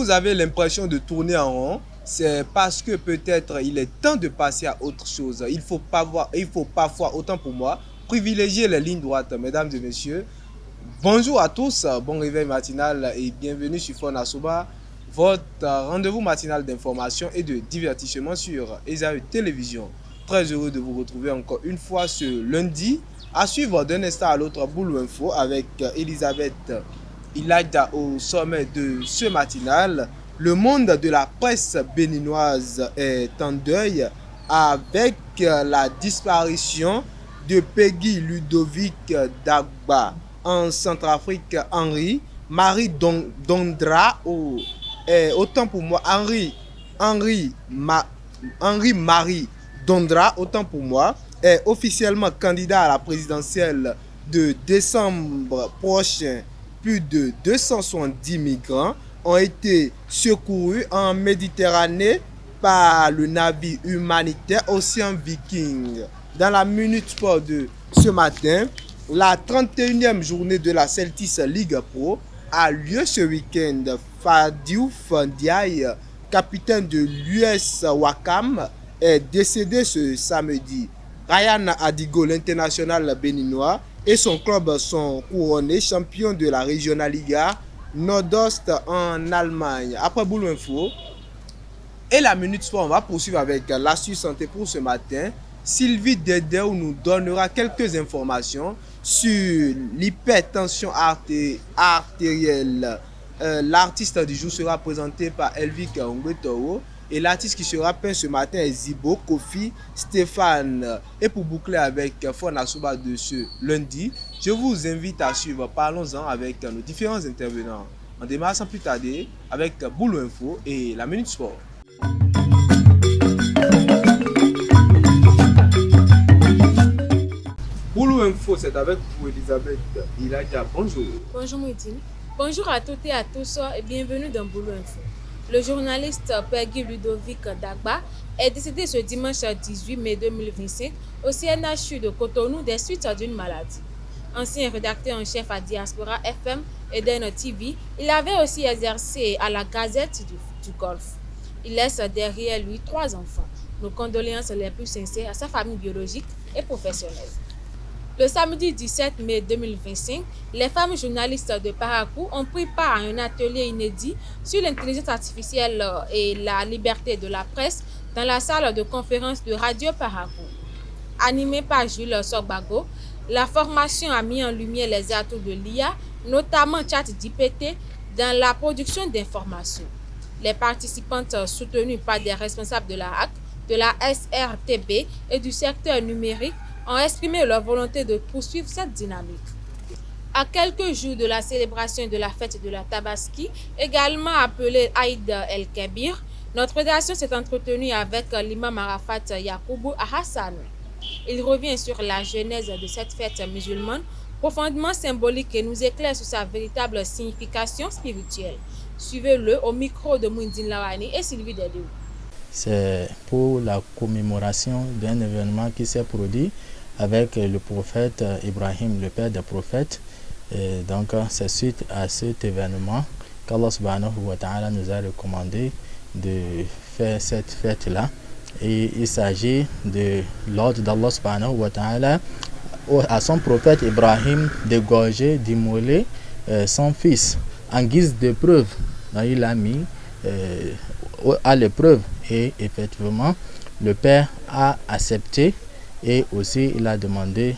vous avez l'impression de tourner en rond, c'est parce que peut-être il est temps de passer à autre chose. Il faut parfois, autant pour moi, privilégier les lignes droites, mesdames et messieurs. Bonjour à tous, bon réveil matinal et bienvenue sur Fona Soba, votre rendez-vous matinal d'information et de divertissement sur Esaü Télévision. Très heureux de vous retrouver encore une fois ce lundi, à suivre d'un instant à l'autre Boulou Info avec Elisabeth Ilaïda au sommet de ce matinal. Le monde de la presse béninoise est en deuil avec la disparition de Peggy Ludovic Dagba en Centrafrique, Marie Dondra, autant pour moi, Henri Marie Dondra, autant pour moi, est officiellement candidat à la présidentielle de décembre prochain. Plus de 270 migrants ont été secourus en Méditerranée par le navire humanitaire Océan Viking. Dans la Minute Sport de ce matin, la 31e journée de la Celtics League Pro a lieu ce week-end. Fadiouf Ndiaye, capitaine de l'US Wakam, est décédé ce samedi. Ryan Adigo, l'international béninois, et son club sont couronnés champions de la Regional Liga Nordost en Allemagne. Après Boulou Info et la Minute Sport, on va poursuivre avec l'astuce santé pour ce matin. Sylvie Dedeu nous donnera quelques informations sur l'hypertension artérielle. L'artiste du jour sera présenté par Elvic Ongbetoro. Et l'artiste qui sera peint ce matin est Zibo, Kofi, Stéphane. Et pour boucler avec Fona Soba de ce lundi, je vous invite à suivre Parlons-en avec nos différents intervenants. On démarre sans plus tarder avec Boulou Info et la Minute Sport. Boulou Info, c'est avec vous Elisabeth Ilaïda. Bonjour. Bonjour Moudine. Bonjour à toutes et à tous et bienvenue dans Boulou Info. Le journaliste Peggy Ludovic Dagba est décédé ce dimanche 18 mai 2025 au CNHU de Cotonou des suites d'une maladie. Ancien rédacteur en chef à Diaspora FM et d'En TV, il avait aussi exercé à la Gazette du Golfe. Il laisse derrière lui 3 enfants. Nos condoléances les plus sincères à sa famille biologique et professionnelle. Le samedi 17 mai 2025, les femmes journalistes de Parakou ont pris part à un atelier inédit sur l'intelligence artificielle et la liberté de la presse dans la salle de conférence de Radio Parakou. Animée par Jules Sogbago, la formation a mis en lumière les atouts de l'IA, notamment ChatGPT, dans la production d'informations. Les participantes soutenues par des responsables de la HAC, de la SRTB et du secteur numérique ont exprimé leur volonté de poursuivre cette dynamique. À quelques jours de la célébration de la fête de la Tabaski, également appelée Aïd el-Kébir, notre rédaction s'est entretenue avec l'imam Arafat Yacoubou Hassan. Il revient sur la genèse de cette fête musulmane, profondément symbolique et nous éclaire sur sa véritable signification spirituelle. Suivez-le au micro de Moundine Lawani et Sylvie Dedeu. C'est pour la commémoration d'un événement qui s'est produit avec le prophète Ibrahim, le père des prophètes. Et donc c'est suite à cet événement qu'Allah subhanahu wa ta'ala nous a recommandé de faire cette fête-là. Et il s'agit de l'ordre d'Allah subhanahu wa ta'ala à son prophète Ibrahim d'égorger, d'immoler son fils en guise de preuve. Donc, il a mis à l'épreuve et effectivement le père a accepté. Et aussi, il a demandé,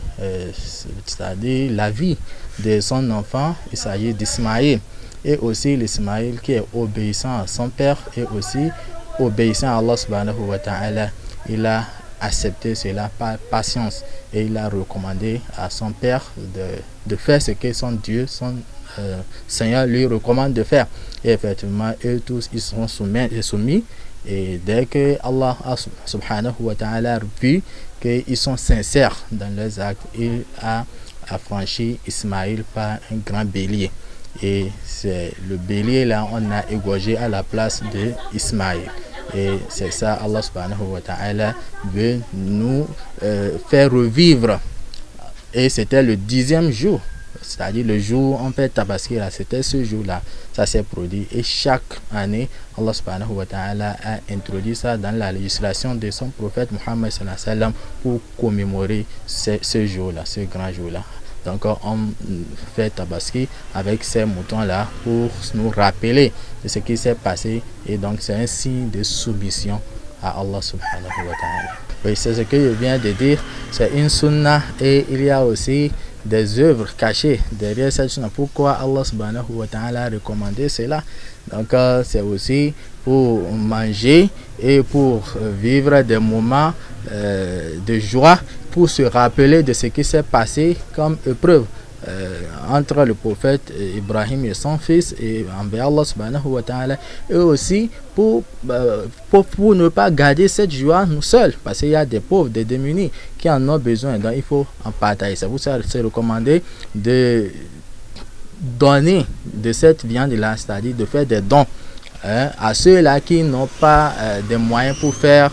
c'est-à-dire l'avis de son enfant, il s'agit d'Ismaïl. Et aussi l'Ismaïl qui est obéissant à son père et aussi obéissant à Allah subhanahu wa ta'ala. Il a accepté cela par patience et il a recommandé à son père de faire ce que son Dieu, son Seigneur lui recommande de faire. Et effectivement, eux tous, ils sont soumis. Et dès que Allah subhanahu wa ta'ala a vu qu'ils sont sincères dans leurs actes, il a affranchi Ismaïl par un grand bélier. Et c'est le bélier là, on a égorgé à la place de Ismaïl. Et c'est ça, Allah subhanahu wa ta'ala veut nous faire revivre. Et c'était le 10e jour c'est-à-dire le jour où on fait Tabaski, là, c'était ce jour-là, ça s'est produit. Et chaque année, Allah subhanahu wa ta'ala a introduit ça dans la législation de son prophète Muhammad sallallahu alayhi wa sallam pour commémorer ce jour-là, ce grand jour-là. Donc on fait Tabaski avec ces moutons-là pour nous rappeler de ce qui s'est passé. Et donc c'est un signe de soumission à Allah subhanahu wa ta'ala. Oui, c'est ce que je viens de dire, c'est une sunna et il y a aussi des œuvres cachées derrière cette sunna. Pourquoi Allah subhanahu wa ta'ala a recommandé cela? Donc c'est aussi pour manger et pour vivre des moments de joie, pour se rappeler de ce qui s'est passé comme épreuve entre le prophète Ibrahim et son fils et envers Allah subhanahu wa ta'ala, et aussi pour ne pas garder cette joie nous seuls, parce qu'il y a des pauvres, des démunis qui en ont besoin, donc il faut en partager. C'est pour ça que c'est recommandé de donner de cette viande-là, c'est-à-dire de faire des dons à ceux-là qui n'ont pas des moyens pour faire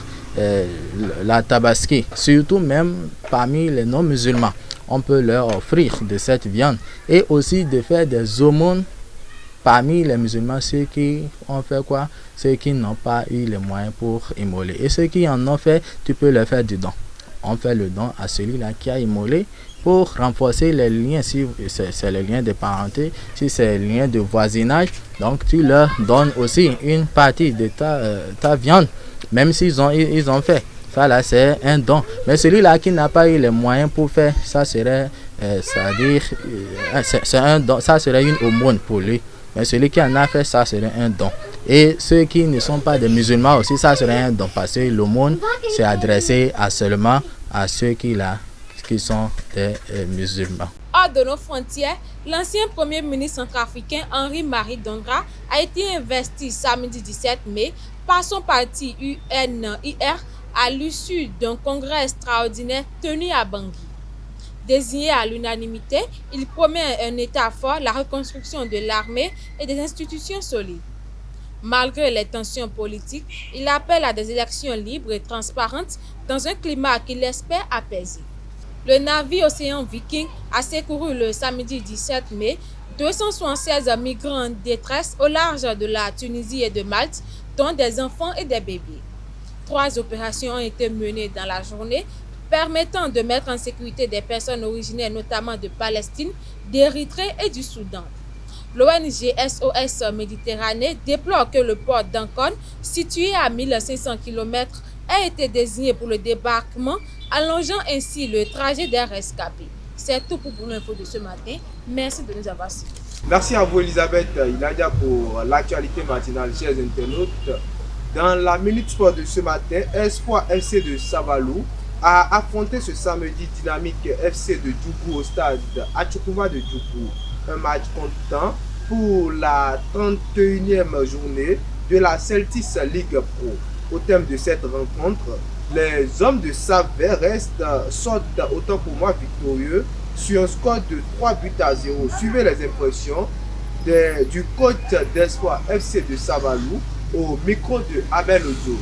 la tabaski, surtout même parmi les non-musulmans. On peut leur offrir de cette viande et aussi de faire des aumônes parmi les musulmans, ceux qui ont fait quoi? Ceux qui n'ont pas eu les moyens pour immoler. Et ceux qui en ont fait, tu peux leur faire du don. On fait le don à celui-là qui a immolé pour renforcer les liens, si c'est les liens de parenté, si c'est les liens de voisinage. Donc tu leur donnes aussi une partie de ta viande, même s'ils ont fait. Ça là c'est un don. Mais celui-là qui n'a pas eu les moyens pour faire, ça serait, c'est-à-dire, c'est un don, ça serait une aumône pour lui. Mais celui qui en a fait, ça serait un don. Et ceux qui ne sont pas des musulmans aussi, ça serait un don. Parce que l'aumône c'est adressé seulement à ceux qui sont des musulmans. Hors de nos frontières, l'ancien premier ministre centrafricain Henri-Marie Dondra a été investi samedi 17 mai par son parti UNIR à l'issue d'un congrès extraordinaire tenu à Bangui. Désigné à l'unanimité, il promet un État fort, la reconstruction de l'armée et des institutions solides. Malgré les tensions politiques, il appelle à des élections libres et transparentes dans un climat qu'il espère apaisé. Le navire Océan Viking a secouru le samedi 17 mai 276 migrants en détresse au large de la Tunisie et de Malte, dont des enfants et des bébés. 3 opérations ont été menées dans la journée, permettant de mettre en sécurité des personnes originaires notamment de Palestine, d'Érythrée et du Soudan. L'ONG SOS Méditerranée déplore que le port d'Ancon, situé à 1500 km, ait été désigné pour le débarquement, allongeant ainsi le trajet des rescapés. C'est tout pour l'info de ce matin. Merci de nous avoir suivis. Merci à vous Elisabeth Iladia pour l'actualité matinale, chers internautes. Dans la Minute Sport de ce matin, Espoir FC de Savalou a affronté ce samedi Dynamique FC de Djougou au stade Atchoukouma de Djougou. Un match comptant pour la 31e journée de la Celtics League Pro. Au thème de cette rencontre, les hommes de Savert sortent autant pour moi victorieux sur un score de 3-0. Suivez les impressions du coach d'Espoir FC de Savalou au micro de Abel Ozo.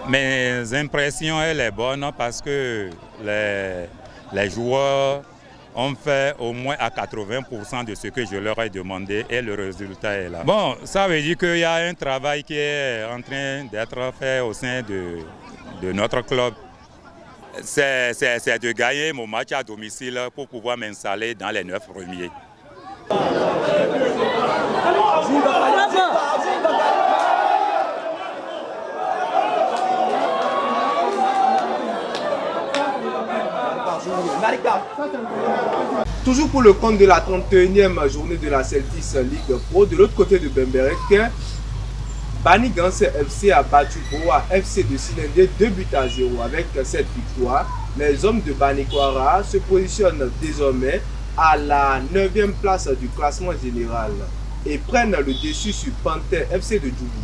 Mes impressions, elle est bonne parce que les joueurs ont fait au moins à 80% de ce que je leur ai demandé et le résultat est là. Bon, ça veut dire qu'il y a un travail qui est en train d'être fait au sein de notre club. C'est de gagner mon match à domicile pour pouvoir m'installer dans les 9 premiers. Toujours pour le compte de la 31e journée de la Celtics League Pro, de l'autre côté de Bemberek, Banigance FC a battu Boa FC de Silendé 2-0. Avec cette victoire, les hommes de Banikwara se positionnent désormais à la 9e place du classement général et prennent le dessus sur Panther FC de Djougou.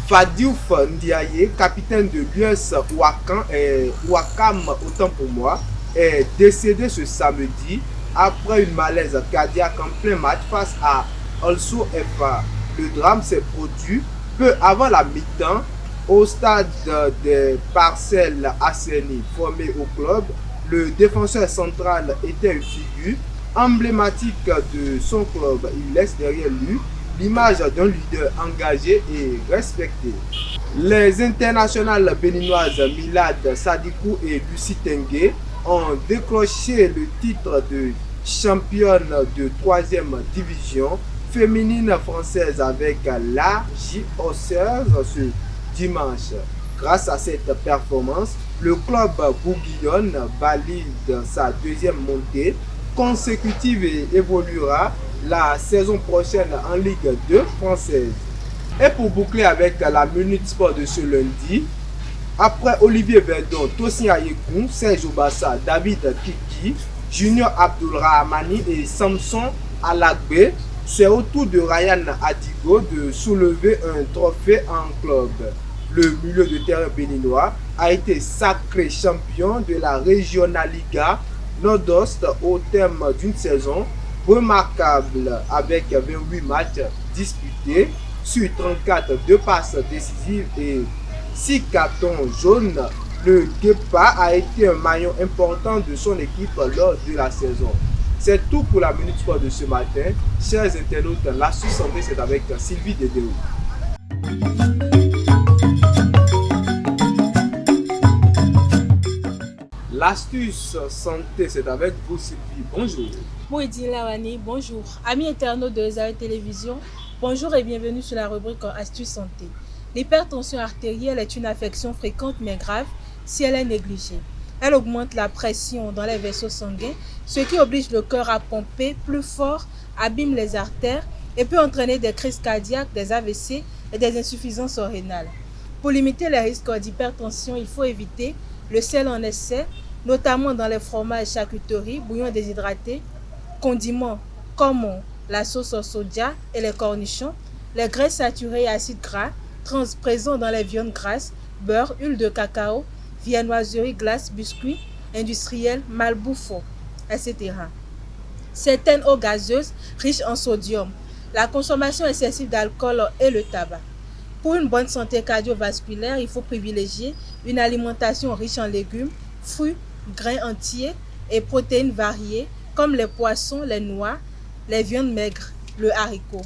Fadiouf Ndiaye, capitaine de l'US Ouakam, autant pour moi, est décédé ce samedi après une malaise cardiaque en plein match face à Also FA. Le drame s'est produit Peu avant la mi-temps, au stade des parcelles assainies formées au club, le défenseur central était une figure emblématique de son club. Il laisse derrière lui l'image d'un leader engagé et respecté. Les internationales béninoises Milad Sadikou et Lucie Tengue ont décroché le titre de championne de 3e division féminine française avec la J-Ossers ce dimanche. Grâce à cette performance, le club bourguignonne valide sa 2e montée consécutive et évoluera la saison prochaine en Ligue 2 française. Et pour boucler avec la Minute Sport de ce lundi, après Olivier Verdon, Tosin Ayekou, Serge Obassa, David Kiki, Junior Abdulrahmani et Samson Alagbe, c'est au tour de Ryan Adigo de soulever un trophée en club. Le milieu de terrain béninois a été sacré champion de la Regional Liga Nord-Ouest au terme d'une saison remarquable avec 28 matchs disputés sur 34, 2 passes décisives et 6 cartons jaunes. Le Guépa a été un maillon important de son équipe lors de la saison. C'est tout pour la Minute Sport de ce matin. Chers internautes, l'astuce santé, c'est avec Sylvie Dédéo. L'astuce santé, c'est avec vous, Sylvie. Bonjour. Mouidine Lawani, bonjour. Amis internautes de Zaï Télévision, bonjour et bienvenue sur la rubrique Astuce santé. L'hypertension artérielle est une affection fréquente mais grave si elle est négligée. Elle augmente la pression dans les vaisseaux sanguins, ce qui oblige le cœur à pomper plus fort, abîme les artères et peut entraîner des crises cardiaques, des AVC et des insuffisances rénales. Pour limiter les risques d'hypertension, il faut éviter le sel en excès, notamment dans les fromages, charcuteries, bouillons déshydratés, condiments comme la sauce soja et les cornichons, les graisses saturées et acides gras présents dans les viandes grasses, beurre, huile de cacao, viennoiserie, glace, biscuits industriels, malbouffons, etc. Certaines eaux gazeuses riches en sodium, la consommation excessive d'alcool et le tabac. Pour une bonne santé cardiovasculaire, il faut privilégier une alimentation riche en légumes, fruits, grains entiers et protéines variées comme les poissons, les noix, les viandes maigres, le haricot.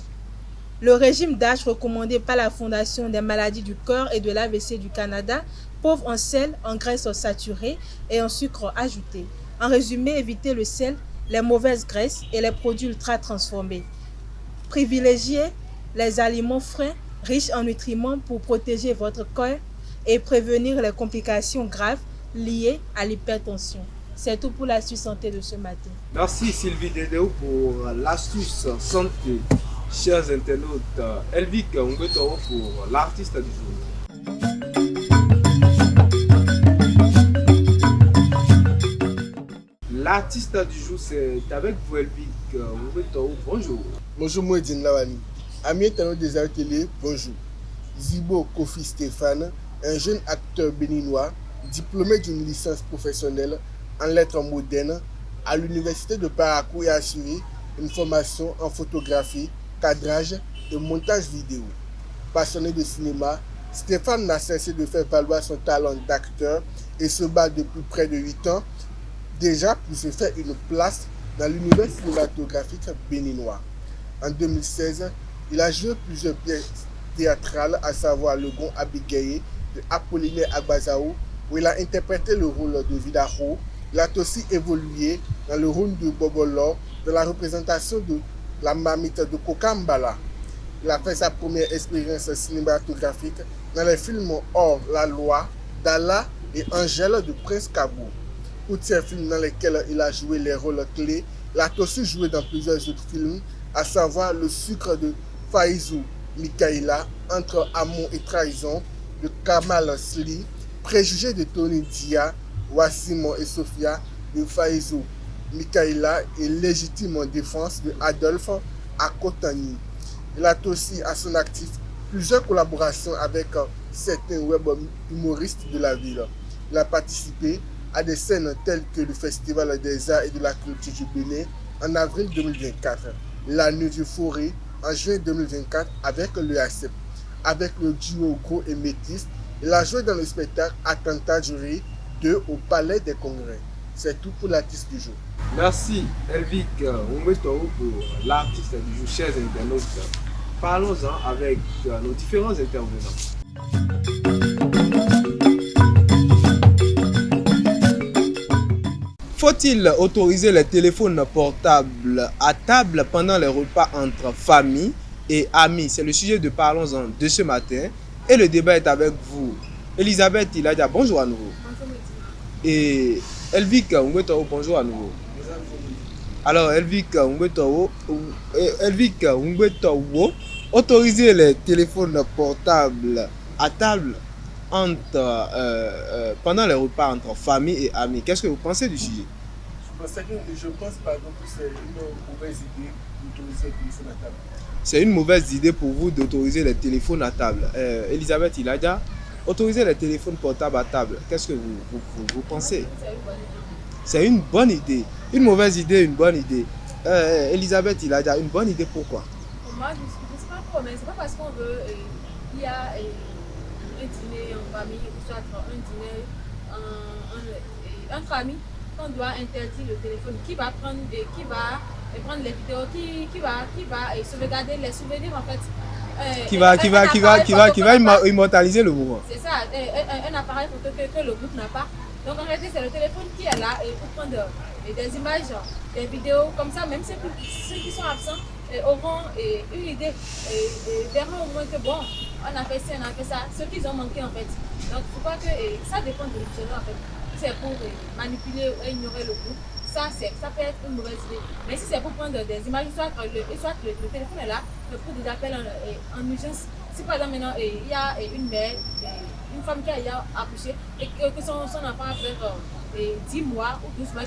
Le régime d'âge recommandé par la Fondation des maladies du cœur et de l'AVC du Canada, pauvre en sel, en graisses saturées et en sucre ajouté. En résumé, évitez le sel, les mauvaises graisses et les produits ultra transformés. Privilégiez les aliments frais, riches en nutriments pour protéger votre cœur et prévenir les complications graves liées à l'hypertension. C'est tout pour l'astuce santé de ce matin. Merci Sylvie Dédéo pour l'astuce santé. Chers internautes, Elvic Ngwetoro pour l'artiste du jour. L'artiste du jour, c'est avec vous Elvic Ngwetoro. Bonjour. Bonjour Mouidine Lawani. Amis internautes des Zaï Télé, bonjour. Zibo Kofi Stéphane, un jeune acteur béninois, diplômé d'une licence professionnelle en lettres modernes à l'université de Parakou et a suivi une formation en photographie, cadrage et montage vidéo. Passionné de cinéma, Stéphane n'a cessé de faire valoir son talent d'acteur et se bat depuis près de 8 ans déjà pour se faire une place dans l'univers cinématographique béninois. En 2016, il a joué plusieurs pièces théâtrales, à savoir Le Gon Abigaye de Apollinaire Agbazaou, où il a interprété le rôle de Vidaro. Il a aussi évolué dans le rôle de Bobolo dans la représentation de la marmite de Kokambala. Il a fait sa première expérience cinématographique dans les films Hors la loi, Dala et Angèle de Prince Kabou. Outre ces films dans lesquels il a joué les rôles clés, il a aussi joué dans plusieurs autres films, à savoir Le sucre de Faïzou Mikaïla, Entre amour et trahison de Kamal Sli, Préjugés de Tony Dia, Wassimon et Sophia de Faïzou Mikaïla et Légitime défense de Adolphe Akotani. Il a aussi à son actif plusieurs collaborations avec certains web humoristes de la ville. Il a participé à des scènes telles que le Festival des Arts et de la Culture du Bénin en avril 2024, La Nuit du Forêt en juin 2024 avec le ACEP. avec le duo Gros et Métis. Il a joué dans le spectacle Attentat Jury 2 au Palais des Congrès. C'est tout pour l'artiste du jour. Merci Elvic Ungwetoro pour l'artiste du jour, chers internautes. Parlons-en avec nos différents intervenants. Faut-il autoriser les téléphones portables à table pendant les repas entre famille et amis? C'est le sujet de Parlons-en de ce matin et le débat est avec vous. Elisabeth Iladia, bonjour à nouveau. Et Elvic Ungwetoro, bonjour à nouveau. Alors Elvic Ungwetoro, autoriser les téléphones portables à table pendant les repas entre famille et amis. Qu'est-ce que vous pensez du sujet? Je pense par exemple que c'est une mauvaise idée d'autoriser les téléphones à table. C'est une mauvaise idée pour vous d'autoriser les téléphones à table. Elisabeth Iladia, autoriser les téléphones portables à table. Qu'est-ce que vous pensez? C'est une bonne idée. Une mauvaise idée, une bonne idée. Elisabeth Iladia, une bonne idée pourquoi? Moi, je ne sais pas trop, mais c'est pas parce qu'on veut. Il y a un dîner en famille, soit un dîner entre amis, qu'on doit interdire le téléphone. Qui va prendre les vidéos, qui va sauvegarder les souvenirs en fait. Qui va immortaliser le moment. C'est ça, un appareil photo que le groupe n'a pas. Donc en réalité, c'est le téléphone qui est là et pour prendre des images, des vidéos comme ça, même ceux qui sont absents auront une idée et verront au moins que bon, on a fait ci, on a fait ça, ce qu'ils ont manqué en fait. Donc il faut pas que ça dépend de l'utilisateur en fait. Si c'est pour manipuler ou ignorer le groupe, ça peut être une mauvaise idée. Mais si c'est pour prendre des images, soit le téléphone est là, pour des appels en urgence. Si par exemple maintenant il y a une mère, une femme qui a accouché et que son enfant a fait 10 mois ou 12 mois,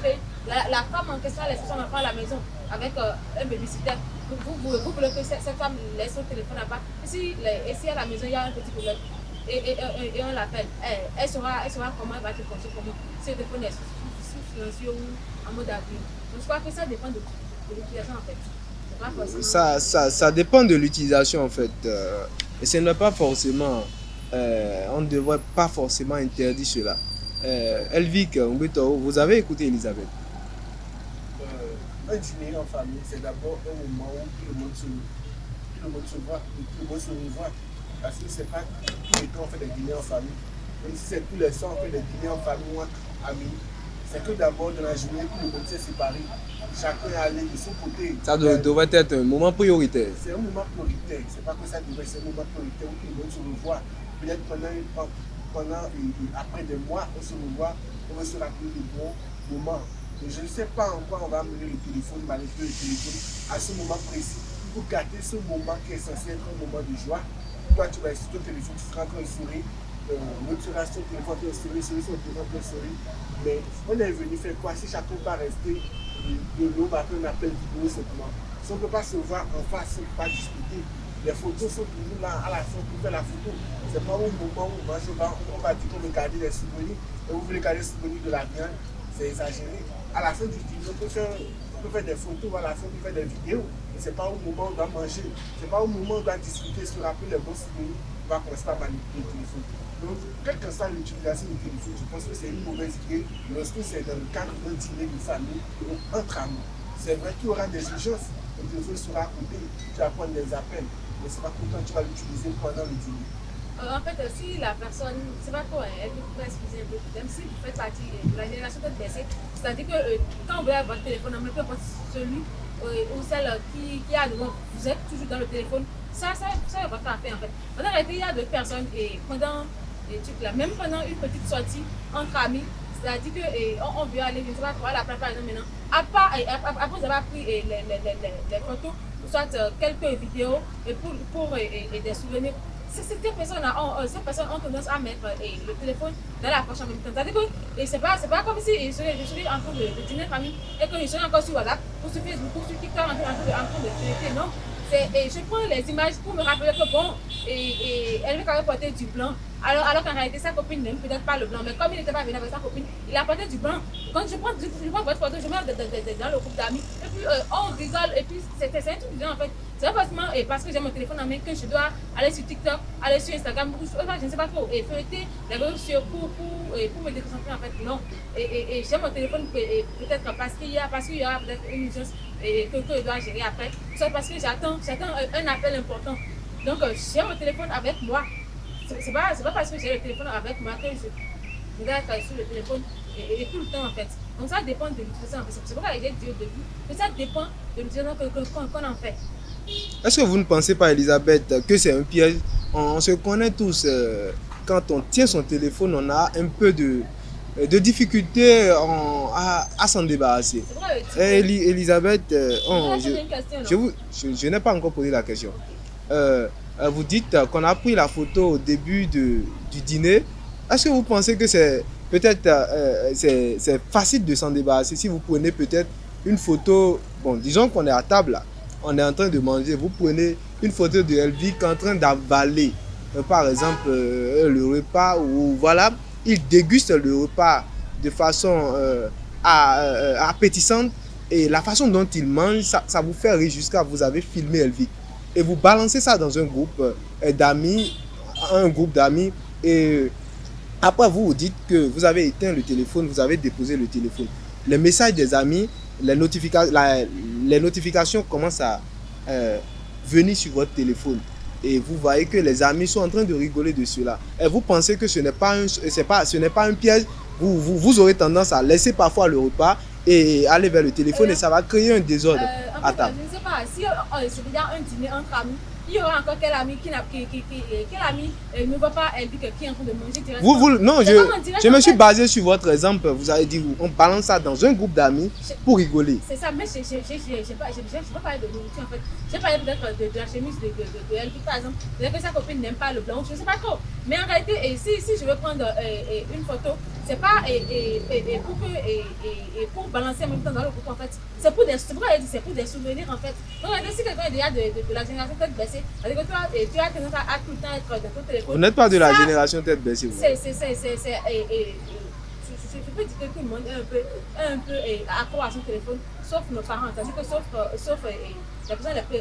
la femme en question a laissé son enfant à la maison avec un babysitter. Vous voulez que cette femme laisse son téléphone à part. Et si à la maison il y a un petit problème et on l'appelle, elle saura comment elle va te penser, comment si le téléphone est sous silencieux ou en mode avion. Donc je crois que ça dépend de l'utilisation en fait. Ça dépend de l'utilisation en fait. Et ce n'est pas forcément, on ne devrait pas forcément interdire cela. Elvic Ungwetoro, vous avez écouté Elisabeth? Un dîner en famille, c'est d'abord un moment où tout le monde se voit, tout le monde se revoit. Parce que c'est pas tous les temps on fait des dîners en famille. Même si c'est tous les soirs on fait des dîners en famille ou entre amis, c'est que d'abord dans la journée tout le monde s'est séparé. Chacun est allé de son côté. Ça devrait être un moment prioritaire. C'est un moment prioritaire. C'est pas que ça devrait être un moment prioritaire où tout le monde se revoit. Peut-être après des mois, on se revoit, on va se rappeler de bons moments. Et je ne sais pas en quoi on va amener le téléphone, manipuler le téléphone à ce moment précis pour garder ce moment qui est censé être un moment de joie. Toi, tu vas sur ton téléphone, tu seras en train de sourire. L'autre sera sur ton téléphone, tu vas sourire, sur ton téléphone, tu vas sourire. Mais on est venu faire quoi si chacun va rester de l'eau, va faire un appel vidéo simplement. Si on ne peut pas se voir en face, on ne peut pas discuter. Les photos sont toujours là, à la fin, pour faire la photo. C'est pas au moment où on va dire qu'on veut garder les souvenirs, et vous voulez garder les souvenirs de la viande, c'est exagéré. À la fin du dîner, on peut faire des photos, à la fin, on peut faire des vidéos. Mais c'est pas au moment où on doit manger, c'est pas au moment où on doit discuter, se rappeler les bons souvenirs, on va commencer à manipuler le téléphone. Donc, quelle que soit l'utilisation du téléphone, je pense que c'est une mauvaise idée lorsque c'est dans le cadre d'un dîner de famille ou entre amis. C'est vrai qu'il y aura des urgences, le téléphone sera coupé, tu vas prendre des appels, mais c'est pas pourtant tu vas l'utiliser pendant le dîner. En fait, si la personne, c'est pas quoi, elle peut excuser un peu, même si vous faites partie de la génération de baissée, c'est-à-dire que quand vous avez votre téléphone, peu importe celui ou celle qui a devant, vous êtes toujours dans le téléphone, ça va pas faire en fait. En réalité, il y a d'autres personnes et pendant les trucs là, même pendant une petite sortie entre amis, c'est-à-dire qu'on veut aller, je ne sais pas quoi, à la plage par exemple maintenant, après vous avez pris les photos, soit quelques vidéos et pour des souvenirs. Ces personnes ont tendance à mettre le téléphone dans la poche en même temps. C'est-à-dire que c'est pas comme si je suis en train de dîner famille et que je suis encore sur WhatsApp, ou sur Facebook, ou sur TikTok en train de traiter. Non, je prends les images pour me rappeler que bon, elle veut quand même porter du blanc. Alors qu'en réalité, sa copine n'aime peut-être pas le blanc. Mais comme il n'était pas venu avec sa copine, il apportait du blanc. Quand je prends votre photo, je mets dans le groupe d'amis. Et puis, on rigole. Et puis, c'est un truc de gens, en fait. C'est pas forcément parce que j'ai mon téléphone en main que je dois aller sur TikTok, aller sur Instagram, je ne sais pas trop, et feuilleter les réseaux sociaux pour me déconcentrer, en fait. Non. Et j'ai mon téléphone peut-être parce qu'il y aura peut-être une urgence que je dois gérer après. Soit parce que j'attends un appel important. Donc, j'ai mon téléphone avec moi. C'est pas parce que j'ai le téléphone avec moi que je dois être sur le téléphone et tout le temps, en fait. Donc, ça dépend de l'utilisation, en fait. C'est pourquoi j'ai dit au début que ça dépend de l'utilisation qu'on en fait. Est-ce que vous ne pensez pas, Elisabeth, que c'est un piège? On se connaît tous. Quand on tient son téléphone, on a un peu de difficulté à s'en débarrasser. Elisabeth, je n'ai pas encore posé la question. Vous dites qu'on a pris la photo au début du dîner. Est-ce que vous pensez que c'est peut-être c'est facile de s'en débarrasser si vous prenez peut-être une photo, bon, disons qu'on est à table là, on est en train de manger, vous prenez une photo de Elvic en train d'avaler, par exemple, le repas, ou voilà, il déguste le repas de façon appétissante, et la façon dont il mange, ça vous fait rire jusqu'à vous avez filmé Elvic. Et vous balancez ça dans un groupe d'amis, et après vous dites que vous avez éteint le téléphone, vous avez déposé le téléphone. Les messages des amis, les notifications commencent à venir sur votre téléphone. Et vous voyez que les amis sont en train de rigoler de cela. Et vous pensez que ce n'est pas un piège. Vous aurez tendance à laisser parfois le repas et aller vers le téléphone et ça va créer un désordre à table. Je ne sais pas, si c'est déjà un dîner entre amis, il y aura encore quel ami quel ami ne voit pas Elvic qui est en train de manger directement. Non, je me suis basé sur votre exemple. Vous avez dit, on balance ça dans un groupe d'amis pour rigoler. C'est ça, mais je ne sais pas parler de nourriture en fait. J'ai parlé peut-être de la chemise de Elvic par exemple. Peut-être que sa copine n'aime pas le blanc, je ne sais pas trop. Mais en réalité, si je veux prendre une photo, c'est pas pour balancer en même temps dans le groupe en fait. C'est pour des souvenirs en fait. Donc si quelqu'un est déjà de la génération tête baissée, tu as tendance à tout le temps être dans ton téléphone. Vous n'êtes pas de la génération tête baissée. Je peux dire que tout le monde est un peu accro à son téléphone, sauf nos parents, c'est-à-dire que sauf les personnes un peu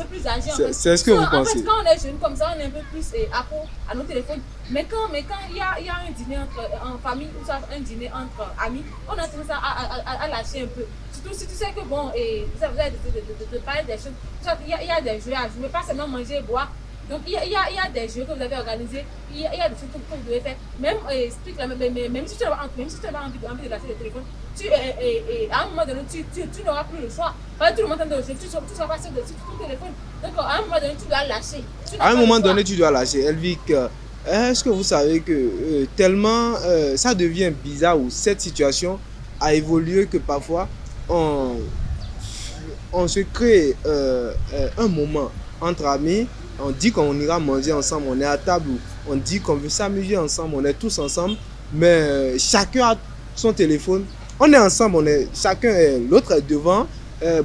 plus âgées. En fait. C'est ce que vous pensez. En fait, quand on est jeune comme ça, on est un peu plus accro à nos téléphones. Mais quand il y a un dîner en famille ou soit un dîner entre amis, on a tendance à lâcher un peu. Surtout si tu sais que bon, vous avez de parler des choses. Il y a des jeux à jouer, pas seulement manger et boire. Donc il y a des jeux que vous avez organisés, il y a des choses que vous devez faire. Même si tu n'as pas envie de lâcher le téléphone, à un moment donné, tu n'auras plus le choix. Pas tout le monde t'entend, tu seras pas sur ton téléphone. Donc à un moment donné, tu dois lâcher. À un moment donné, tu dois lâcher. Elvic, est-ce que vous savez que tellement ça devient bizarre ou cette situation a évolué que parfois on se crée un moment entre amis. On dit qu'on ira manger ensemble, on est à table, on dit qu'on veut s'amuser ensemble, on est tous ensemble, mais chacun a son téléphone. On est ensemble, l'autre est devant.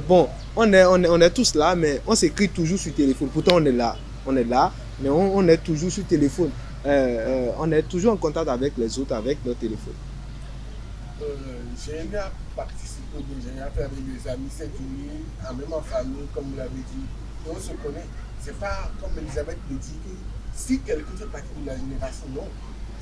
Bon, on est tous là, mais on s'écrit toujours sur téléphone. Pourtant, on est là, mais on est toujours sur téléphone. On est toujours en contact avec les autres, avec notre téléphone. J'ai aimé participer au déjeuner avec des amis cette nuit, même en famille, comme vous l'avez dit. On se connaît. C'est pas comme Elisabeth le dit que si quelqu'un fait partie de la génération, non.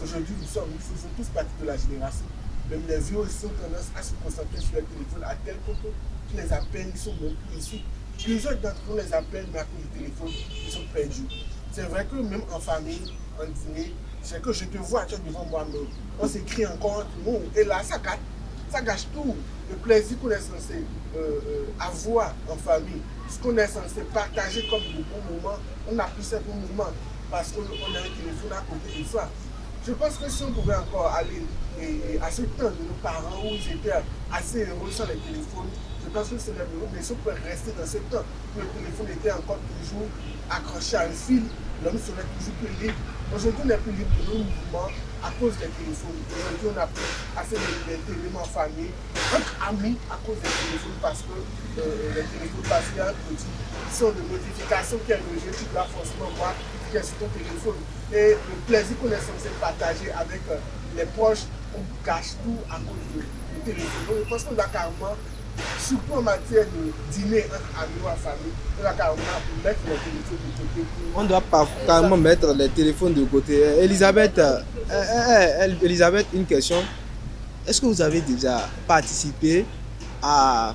Aujourd'hui, nous faisons tous partie de la génération. Même les vieux aussi ont tendance à se concentrer sur le téléphone à tel point que les appels sont même plus ici. Plusieurs d'entre nous les appels, mais à cause du téléphone, ils sont perdus. C'est vrai que même en famille, en dîner, c'est que je te vois, tu es devant moi, mais on s'écrit encore entre nous. Et là, ça gâche tout. Le plaisir qu'on est censé avoir en famille, ce qu'on est censé partager comme de bons moments, on n'a plus ces bons moments parce qu'on a un téléphone à côté de soi. Je pense que si on pouvait encore aller à ce temps de nos parents où ils étaient assez heureux sans les téléphones, je pense que c'est le mieux, mais si on peut rester dans ce temps où le téléphone était encore toujours accroché à un fil, l'homme serait toujours plus libre. Aujourd'hui, on n'est plus libre de nos mouvements à cause des téléphones. Aujourd'hui, on n'a plus assez de liberté, même en famille, entre amis à cause des téléphones, parce que les téléphones, parce qu'il y a un petit son de notification qui est logé, tu dois forcément voir qui est sur ton téléphone. Et le plaisir qu'on est censé partager avec les proches, on cache tout à cause du téléphone. Donc je pense qu'on doit carrément, surtout en matière de dîner entre amis ou en famille, on doit carrément mettre les téléphones de côté. On doit pas carrément mettre les téléphones de côté. Elisabeth, Elisabeth, une question. Est-ce que vous avez déjà participé à,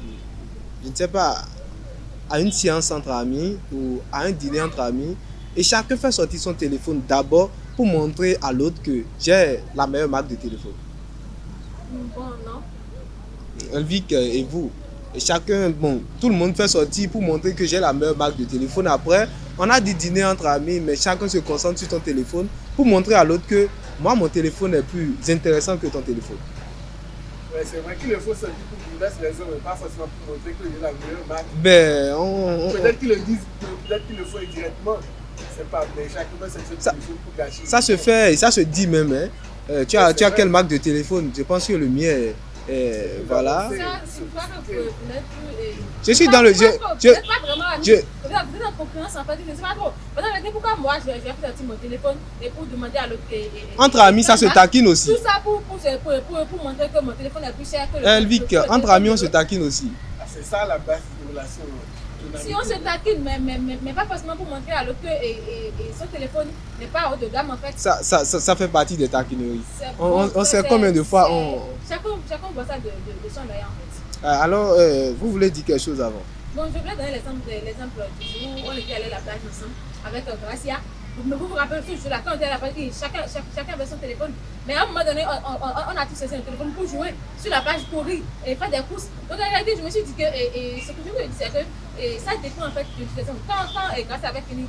je ne sais pas, à une séance entre amis ou à un dîner entre amis et chacun fait sortir son téléphone d'abord pour montrer à l'autre que j'ai la meilleure marque de téléphone? Bon, non. Elvic et vous, et chacun, bon, tout le monde fait sortir pour montrer que j'ai la meilleure marque de téléphone. Après, on a des dîners entre amis, mais chacun se concentre sur son téléphone pour montrer à l'autre que moi, mon téléphone est plus intéressant que ton téléphone. Ouais, c'est vrai qu'il le faut sortir pour bouleverser les hommes, mais pas forcément pour montrer que j'ai la meilleure marque. Ben, Peut-être qu'ils le disent, peut-être qu'ils le font indirectement. C'est pas, mais chacun va se faire téléphone pour gâcher. ça se fait et ça se dit même. Hein. Tu as quelle marque de téléphone? Je pense que le mien est voilà. Ça, c'est pas que vous n'êtes plus. Je suis dans le jeu. Vous n'êtes pas vraiment amis. Vous êtes en concurrence en fait. Je ne sais pas trop. Peut-être pourquoi moi je vais faire sortir mon téléphone et pour demander à l'autre. Entre amis, ça se taquine aussi. Tout ça pour montrer que mon téléphone est plus cher que le. Elvic, entre amis, on se taquine aussi. Ah, c'est ça la base de relation. Si on se taquine, mais pas forcément pour montrer à l'autre que son téléphone n'est pas haut de gamme en fait. Ça fait partie des taquineries. Bon, On sait combien de fois on. Chacun voit ça de son œil en fait. Alors, vous voulez dire quelque chose avant? Bon, je voulais donner l'exemple du jour où on était allé à la plage ensemble avec Gracia. Vous vous rappelez ce jour-là, quand on était à la plage, chacun avait son téléphone. Mais à un moment donné, on a tous saisi le téléphone pour jouer sur la plage, courir et faire des courses. Donc en réalité, je me suis dit que ce que je voulais dire, c'est que ça dépend en fait de l'utilisation. Quand Gracia avait fini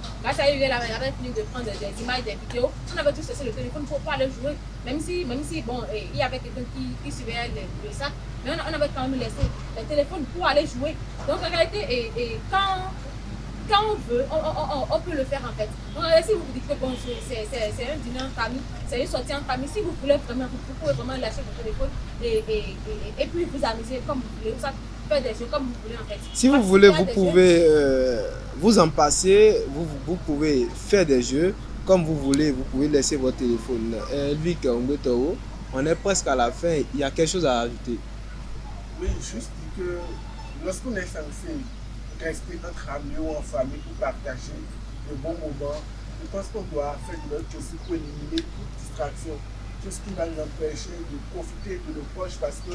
de prendre des images, des vidéos, on avait tous saisi le téléphone pour pas aller jouer. Même si bon, il y avait quelqu'un qui surveillait le sac, mais on avait quand même laissé le téléphone pour aller jouer. Donc en réalité, quand on veut, on peut le faire en fait. Donc si vous vous dites que bon, c'est un dîner en famille, c'est une sortie en famille, si vous voulez vraiment, vous pouvez vraiment lâcher votre téléphone et puis vous amuser comme vous voulez, ça faire des jeux comme vous voulez en fait. Si vous voulez, vous pouvez vous en passer, vous pouvez faire des jeux comme vous voulez, vous pouvez laisser votre téléphone. Elvic Ngoto, on est presque à la fin, il y a quelque chose à ajouter. Oui, juste que lorsqu'on est censé rester entre amis ou en famille pour partager de bons moments, je pense qu'on doit faire de notre aussi pour éliminer toute distraction, tout ce qui va nous empêcher de profiter de nos proches parce que,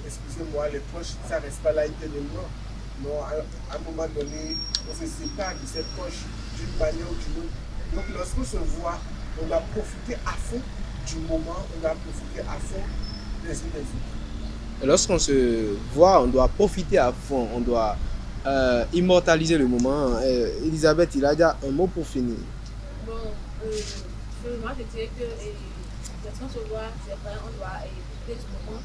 excusez-moi, les proches, ça ne reste pas là éternellement. Non, à un moment donné, on se sépare de ses proches d'une manière ou d'une autre. Donc lorsqu'on se voit, on doit profiter à fond du moment, on doit profiter à fond des uns des autres. Lorsqu'on se voit, on doit profiter à fond, on doit immortaliser le moment. Elisabeth, il a déjà un mot pour finir. Bon, moi je dirais que lorsqu'on se voit, c'est vrai, on doit profiter du moment,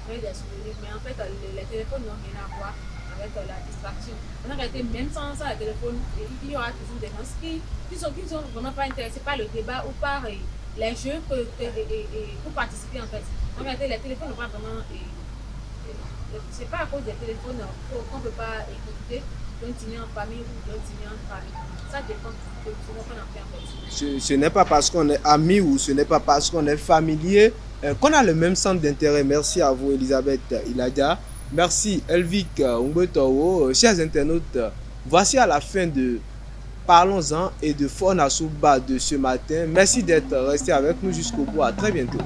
créer des souvenirs, mais en fait, les téléphones n'ont rien à voir avec la distraction. En réalité, même sans le téléphone, il y aura toujours des gens qui sont vraiment pas intéressés par le débat ou par les jeux pour participer en fait. En réalité, les téléphones n'ont pas vraiment. C'est pas à cause des téléphones qu'on ne peut pas écouter d'un dîner en famille ou d'un dîner en famille. Ça dépend de ce qu'on en fait en fait. Ce n'est pas parce qu'on est amis ou ce n'est pas parce qu'on est familier qu'on a le même centre d'intérêt. Merci à vous, Elisabeth Iladia. Merci, Elvic Ngoto. Chers internautes, voici à la fin de Parlons-en et de Fauna Souba de ce matin. Merci d'être resté avec nous jusqu'au bout. À très bientôt.